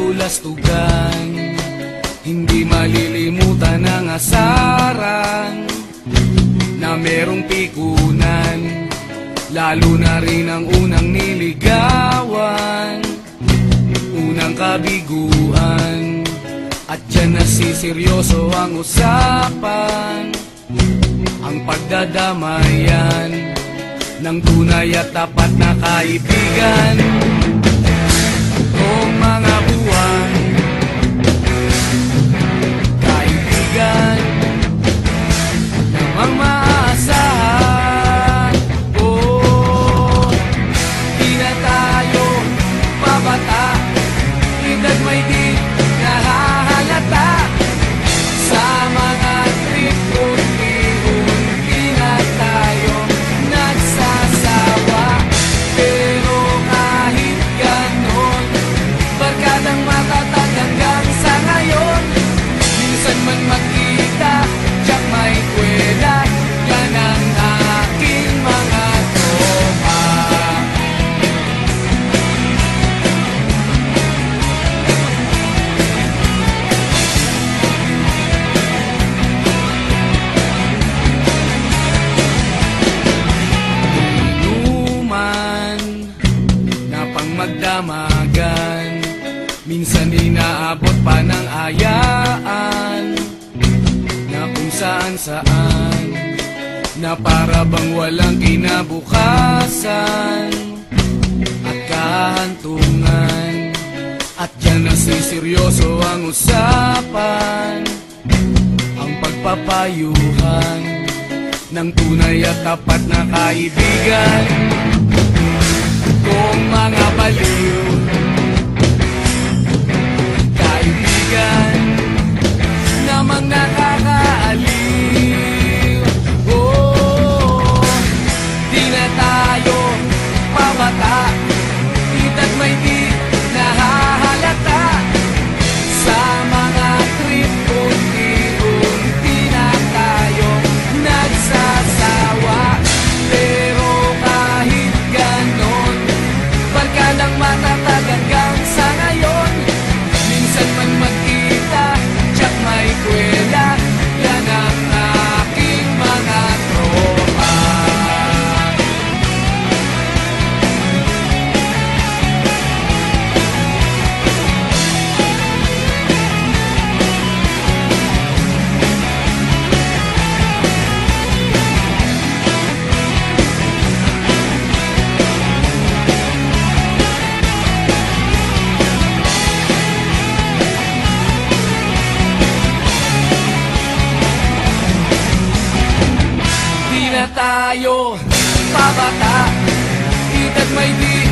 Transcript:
kabulastugan. Hindi malilimutan ang asaran na merong pikunan, lalo na rin ang unang niligawan, unang kabiguan. At dyan nasiseryoso ang usapan, ang pagdadamayan ng tunay at tapat na kaibigan. Kung mga buwan, kaibigan namang maaasahan. Oh, di na tayo pabata, edad may di nahahalata. Sa mga trip unti-unti na tayo nagsasawa. Pero kahit ganon, barkadang matatag hanggang sa ngayon. Minsan man magkita, tiyak may kwela, yan ang aking mga tropa. Inuman na pang magdamagan, minsan inaabot pa ng ayaan, na kung saan-saan, na para bang walang kinabukasan at kahantungan. At dyan nasiseryoso ang usapan, ang pagpapayuhan ng tunay at tapat na kaibigan. Kung mga baliw, kaibigan namang nakakaaliw. Oh, di na tayo pabata, edad may di nahahalata. Sa mga trip unti-unti na tayo nagsasawa. Pero kahit ganon, barkadang matatag hanggang sa ngayon. Minsan man magkita, tiyak may kwela, yan ang aking mga tropa. Di na tayo pabata, edad may di